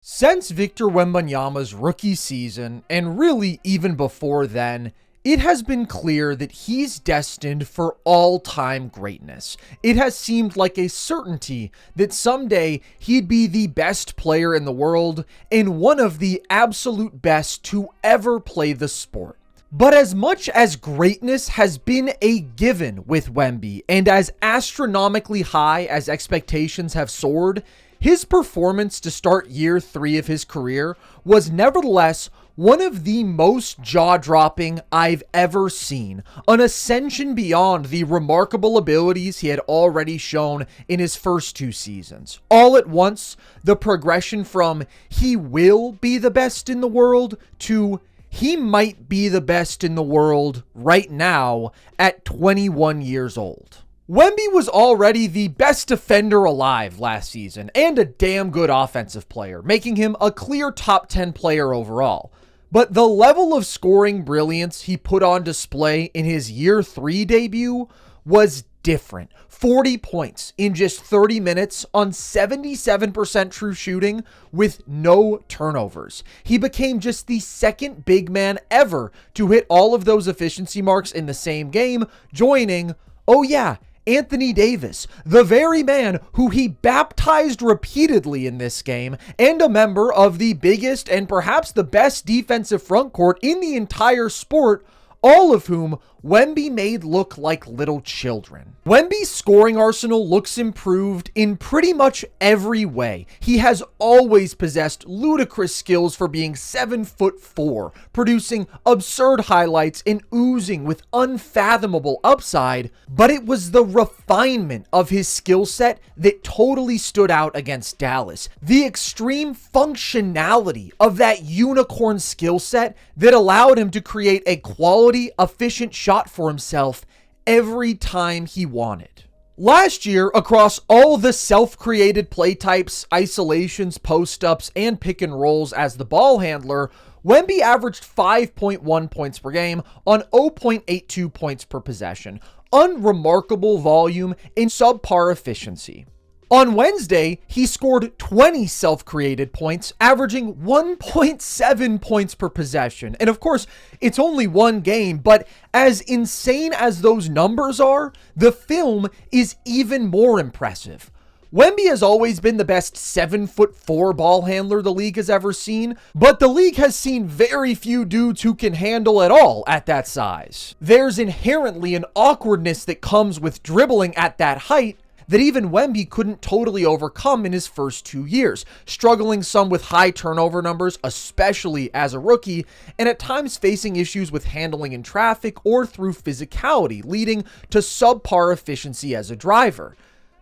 Since Victor Wembanyama's rookie season, and really even before then, it has been clear that he's destined for all-time greatness. It has seemed like a certainty that someday he'd be the best player in the world and one of the absolute best to ever play the sport. But as much as greatness has been a given with Wemby, and as astronomically high as expectations have soared, his performance to start year 3 of his career was nevertheless one of the most jaw-dropping I've ever seen, an ascension beyond the remarkable abilities he had already shown in his first 2 seasons. All at once, the progression from he will be the best in the world to he might be the best in the world right now at 21 years old. Wemby was already the best defender alive last season and a damn good offensive player, making him a clear top 10 player overall. But the level of scoring brilliance he put on display in his year 3 debut was different. 40 points in just 30 minutes on 77% true shooting with no turnovers. He became just the second big man ever to hit all of those efficiency marks in the same game, joining, oh yeah, Anthony Davis, the very man who he baptized repeatedly in this game, and a member of the biggest and perhaps the best defensive frontcourt in the entire sport, all of whom Wemby made look like little children. Wemby's scoring arsenal looks improved in pretty much every way. He has always possessed ludicrous skills for being 7'4", producing absurd highlights and oozing with unfathomable upside, but it was the refinement of his skill set that totally stood out against Dallas. The extreme functionality of that unicorn skill set that allowed him to create a quality, efficient shot for himself every time he wanted. Last year, across all the self-created play types, isolations, post-ups, and pick and rolls as the ball handler, Wemby averaged 5.1 points per game on 0.82 points per possession, unremarkable volume and subpar efficiency. On Wednesday, he scored 20 self-created points, averaging 1.7 points per possession. And of course, it's only one game, but as insane as those numbers are, the film is even more impressive. Wemby has always been the best 7'4" ball handler the league has ever seen, but the league has seen very few dudes who can handle at all at that size. There's inherently an awkwardness that comes with dribbling at that height that even Wemby couldn't totally overcome in his first 2 years, struggling some with high turnover numbers, especially as a rookie, and at times facing issues with handling in traffic or through physicality, leading to subpar efficiency as a driver.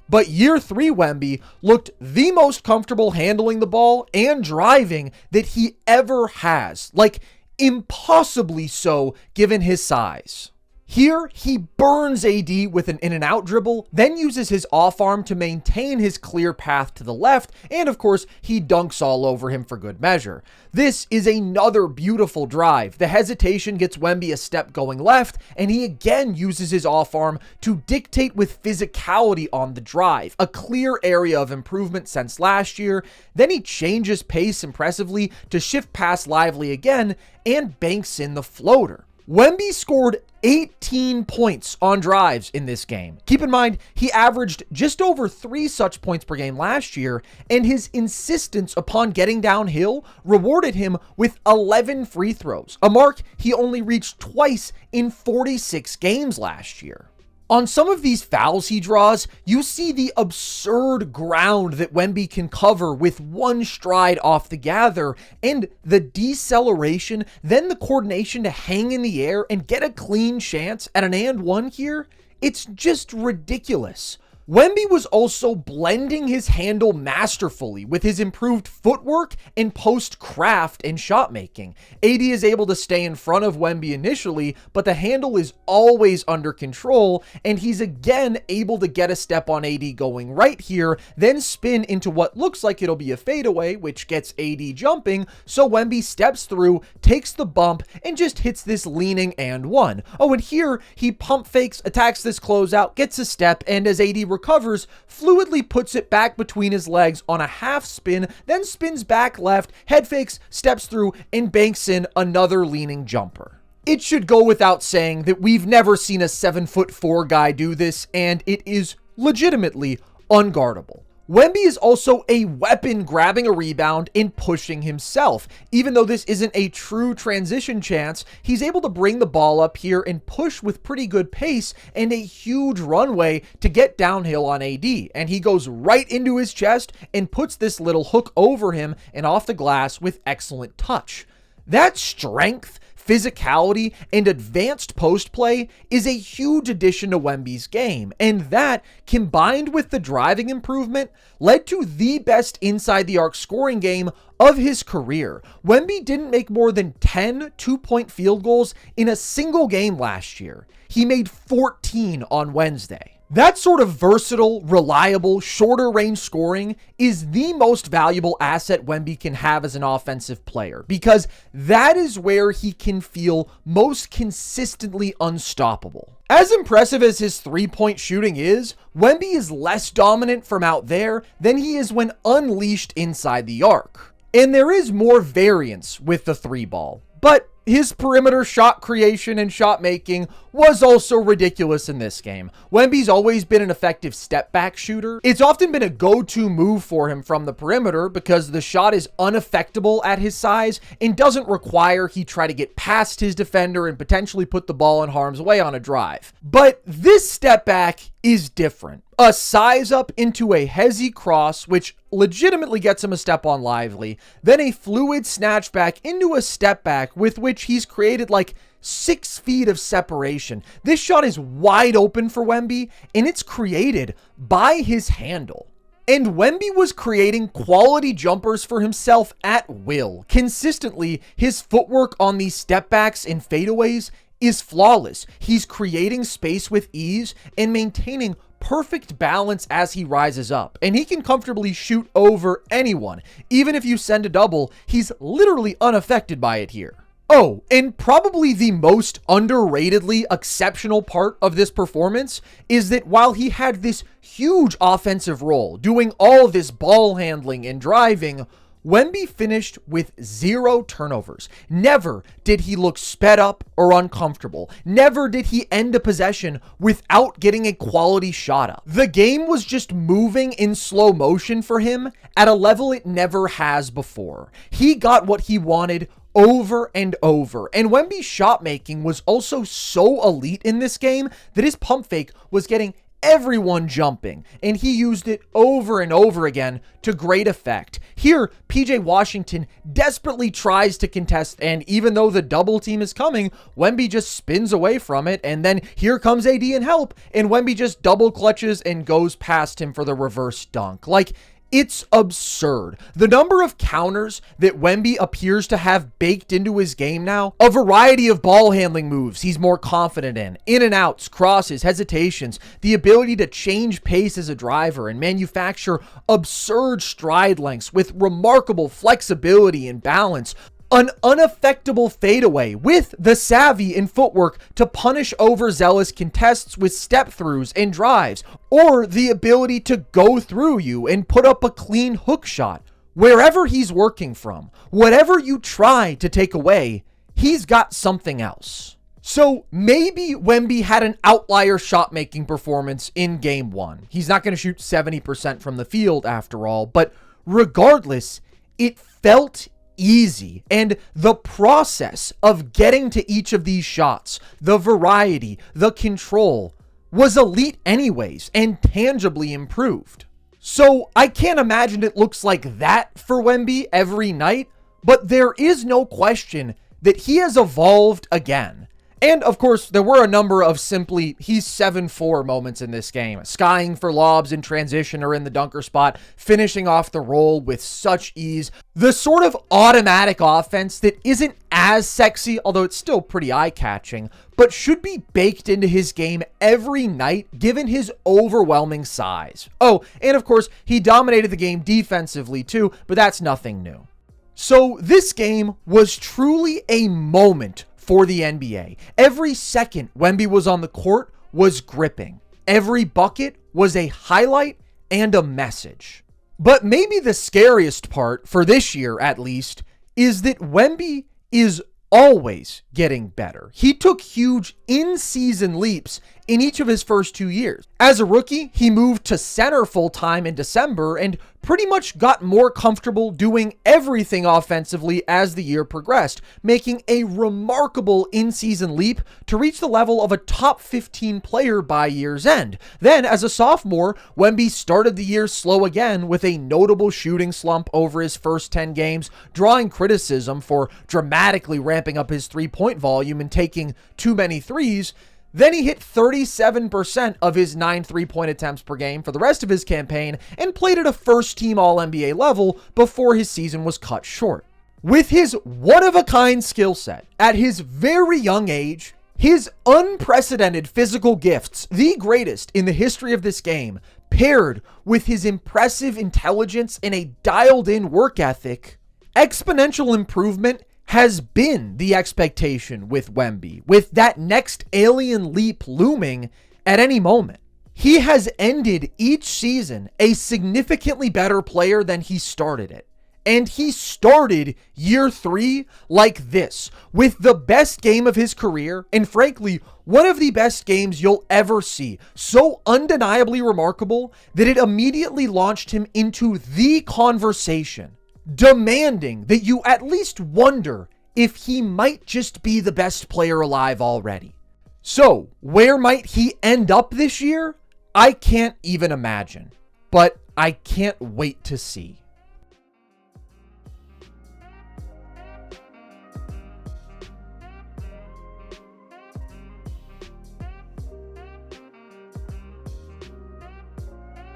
But year 3 Wemby looked the most comfortable handling the ball and driving that he ever has, like impossibly so given his size. Here, he burns AD with an in-and-out dribble, then uses his off-arm to maintain his clear path to the left, and of course, he dunks all over him for good measure. This is another beautiful drive. The hesitation gets Wemby a step going left, and he again uses his off-arm to dictate with physicality on the drive, a clear area of improvement since last year. Then he changes pace impressively to shift past lively again, and banks in the floater. Wemby scored 18 points on drives in this game. Keep in mind, he averaged just over 3 such points per game last year, and his insistence upon getting downhill rewarded him with 11 free throws, a mark he only reached twice in 46 games last year. On some of these fouls he draws, you see the absurd ground that Wemby can cover with one stride off the gather, and the deceleration, then the coordination to hang in the air and get a clean chance at an and one here. It's just ridiculous. Wemby was also blending his handle masterfully with his improved footwork and post craft and shot making. AD is able to stay in front of Wemby initially, but the handle is always under control, and he's again able to get a step on AD going right here, then spin into what looks like it'll be a fadeaway, which gets AD jumping, so Wemby steps through, takes the bump, and just hits this leaning and one. Oh, and here he pump fakes, attacks this closeout, gets a step, and as AD recovers, fluidly puts it back between his legs on a half spin, then spins back left, head fakes, steps through, and banks in another leaning jumper. It should go without saying that we've never seen a 7'4" guy do this, and it is legitimately unguardable. Wemby is also a weapon grabbing a rebound and pushing himself. Even though this isn't a true transition chance, he's able to bring the ball up here and push with pretty good pace and a huge runway to get downhill on AD. And he goes right into his chest and puts this little hook over him and off the glass with excellent touch. That strength, physicality, and advanced post play is a huge addition to Wemby's game, and that, combined with the driving improvement, led to the best inside the arc scoring game of his career. Wemby didn't make more than 10 two-point field goals in a single game last year. He made 14 on Wednesday. That sort of versatile, reliable, shorter range scoring is the most valuable asset Wemby can have as an offensive player, because that is where he can feel most consistently unstoppable. As impressive as his three-point shooting is, Wemby is less dominant from out there than he is when unleashed inside the arc. And there is more variance with the three ball, but his perimeter shot creation and shot making was also ridiculous in this game. Wemby's always been an effective step back shooter. It's often been a go-to move for him from the perimeter because the shot is unaffectable at his size and doesn't require he try to get past his defender and potentially put the ball in harm's way on a drive. But this step back is different. A size up into a hezzy cross, which legitimately gets him a step on Lively, then a fluid snatch back into a step back with which he's created like 6 feet of separation. This shot is wide open for Wemby, and it's created by his handle. And Wemby was creating quality jumpers for himself at will. Consistently, his footwork on these step backs and fadeaways is flawless. He's creating space with ease and maintaining perfect balance as he rises up, and he can comfortably shoot over anyone. Even if you send a double, he's literally unaffected by it here. Oh, and probably the most underratedly exceptional part of this performance is that while he had this huge offensive role, doing all this ball handling and driving, Wemby finished with 0 turnovers. Never did he look sped up or uncomfortable. Never did he end a possession without getting a quality shot up. The game was just moving in slow motion for him at a level it never has before. He got what he wanted over and over. And Wemby's shot making was also so elite in this game that his pump fake was getting everyone jumping, and he used it over and over again to great effect. Here, PJ Washington desperately tries to contest, and even though the double team is coming, Wemby just spins away from it, and then here comes AD and help, and Wemby just double clutches and goes past him for the reverse dunk. Like, it's absurd. The number of counters that Wemby appears to have baked into his game now, a variety of ball handling moves he's more confident in and outs, crosses, hesitations, the ability to change pace as a driver and manufacture absurd stride lengths with remarkable flexibility and balance, an unaffectable fadeaway with the savvy and footwork to punish overzealous contests with step-throughs and drives, or the ability to go through you and put up a clean hook shot. Wherever he's working from, whatever you try to take away, he's got something else. So maybe Wemby had an outlier shot-making performance in Game 1. He's not going to shoot 70% from the field after all, but regardless, it felt easy, and the process of getting to each of these shots, the variety, the control, was elite anyways and tangibly improved. So I can't imagine it looks like that for Wemby every night, but there is no question that he has evolved again. And of course, there were a number of simply he's 7-4 moments in this game, skying for lobs in transition or in the dunker spot, finishing off the roll with such ease. The sort of automatic offense that isn't as sexy, although it's still pretty eye-catching, but should be baked into his game every night given his overwhelming size. Oh, and of course, he dominated the game defensively too, but that's nothing new. So this game was truly a moment for the NBA. Every second Wemby was on the court was gripping. Every bucket was a highlight and a message. But maybe the scariest part, for this year at least, is that Wemby is always getting better. He took huge in-season leaps in each of his first 2 years. As a rookie, he moved to center full-time in December and pretty much got more comfortable doing everything offensively as the year progressed, making a remarkable in-season leap to reach the level of a top 15 player by year's end. Then, as a sophomore, Wemby started the year slow again with a notable shooting slump over his first 10 games, drawing criticism for dramatically ramping up his three-point volume and taking too many threes. Then he hit 37% of his 9 three-point attempts per game for the rest of his campaign and played at a first-team All-NBA level before his season was cut short. With his one-of-a-kind skill set, at his very young age, his unprecedented physical gifts, the greatest in the history of this game, paired with his impressive intelligence and a dialed-in work ethic, exponential improvement has been the expectation with Wemby, with that next alien leap looming at any moment. He has ended each season a significantly better player than he started it. And he started year 3 like this, with the best game of his career, and frankly, one of the best games you'll ever see. So undeniably remarkable that it immediately launched him into the conversation, demanding that you at least wonder if he might just be the best player alive already. So, where might he end up this year? I can't even imagine, but I can't wait to see.